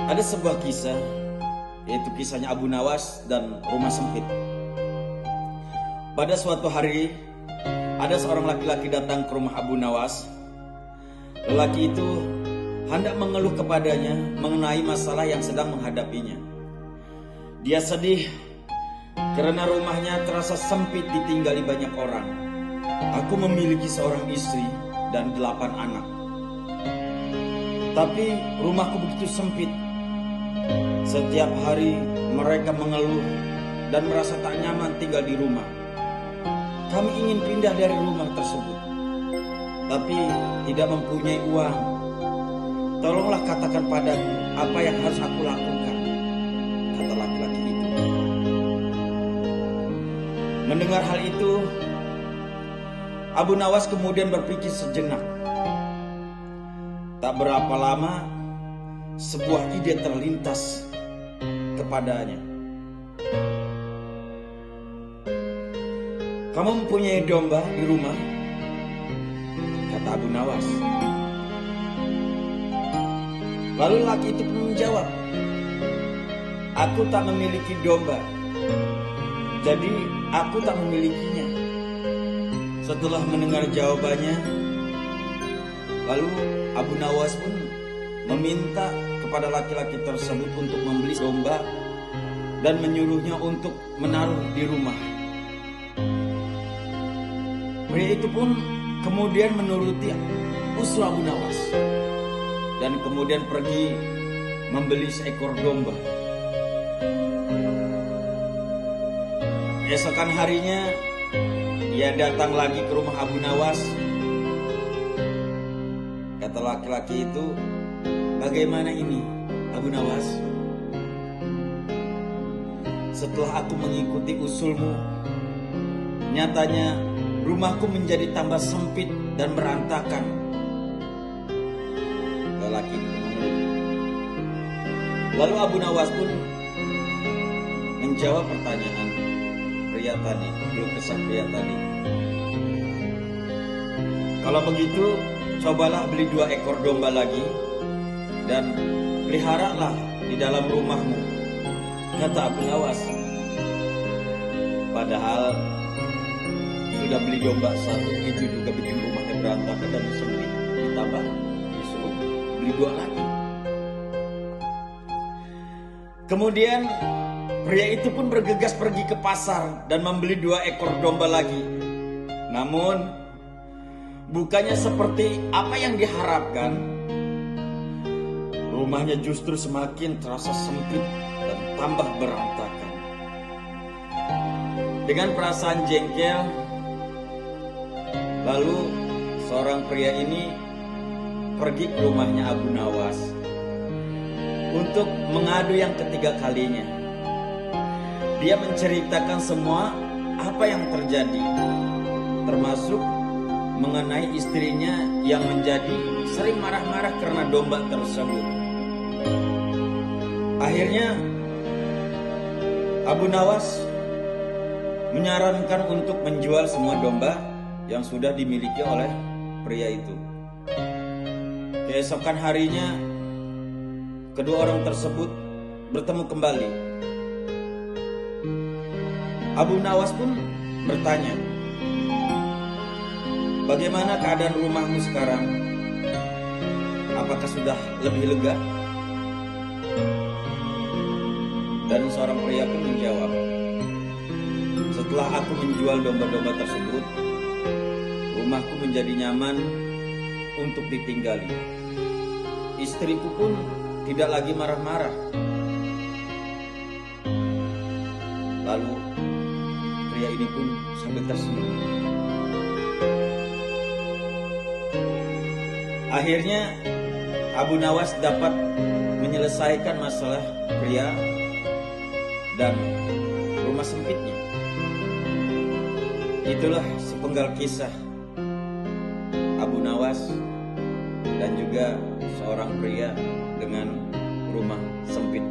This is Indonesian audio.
Ada sebuah kisah, yaitu kisahnya Abu Nawas dan rumah sempit. Pada suatu hari, ada seorang laki-laki datang ke rumah Abu Nawas. Lelaki itu hendak mengeluh kepadanya mengenai masalah yang sedang menghadapinya. Dia sedih karena rumahnya terasa sempit ditinggali banyak orang. Aku memiliki seorang istri dan 8 anak. Tapi rumahku begitu sempit. Setiap hari mereka mengeluh dan merasa tak nyaman tinggal di rumah. Kami ingin pindah dari rumah tersebut, tapi tidak mempunyai uang. Tolonglah katakan padaku apa yang harus aku lakukan, kata laki-laki itu. Mendengar hal itu, Abu Nawas kemudian berpikir sejenak. Tak berapa lama, sebuah ide terlintas kepadanya. Kamu mempunyai domba di rumah? Kata Abu Nawas. Lalu laki itu pun menjawab, aku tak memiliki domba, jadi aku tak memilikinya. Setelah mendengar jawabannya, lalu Abu Nawas pun meminta kepada laki-laki tersebut untuk membeli domba dan menyuruhnya untuk menaruh di rumah. Pria itu pun kemudian menuruti usul Abu Nawas dan kemudian pergi membeli seekor domba. Esokan harinya ia datang lagi ke rumah Abu Nawas. Kata laki-laki itu, bagaimana ini Abu Nawas? Setelah aku mengikuti usulmu, nyatanya rumahku menjadi tambah sempit dan berantakan. Lelaki itu mengeluh. Lalu Abu Nawas pun menjawab pertanyaan pria tadi, keluh kesah pria tadi. Kalau begitu, cobalah beli 2 ekor domba lagi dan peliharalah di dalam rumahmu, kata Abu Nawas. Padahal sudah beli domba 1, itu juga bikin rumahnya berantakan dan sempit. Ditambah disuruh beli 2 lagi. Kemudian pria itu pun bergegas pergi ke pasar dan membeli 2 ekor domba lagi. Namun bukannya seperti apa yang diharapkan. Rumahnya justru semakin terasa sempit dan tambah berantakan. Dengan perasaan jengkel, lalu seorang pria ini pergi ke rumahnya Abu Nawas untuk mengadu yang ketiga kalinya. Dia menceritakan semua apa yang terjadi, termasuk mengenai istrinya yang menjadi sering marah-marah karena domba tersebut. Akhirnya Abu Nawas menyarankan untuk menjual semua domba yang sudah dimiliki oleh pria itu. Keesokan harinya, kedua orang tersebut bertemu kembali. Abu Nawas pun bertanya, bagaimana keadaan rumahmu sekarang? Apakah sudah lebih lega? Dan seorang pria pun menjawab, setelah aku menjual domba-domba tersebut, rumahku menjadi nyaman untuk ditinggali. Istriku pun tidak lagi marah-marah. Lalu pria ini pun sambil tersenyum. Akhirnya Abu Nawas dapat menyelesaikan masalah pria dan rumah sempitnya. Itulah sepenggal kisah Abu Nawas dan juga seorang pria dengan rumah sempit.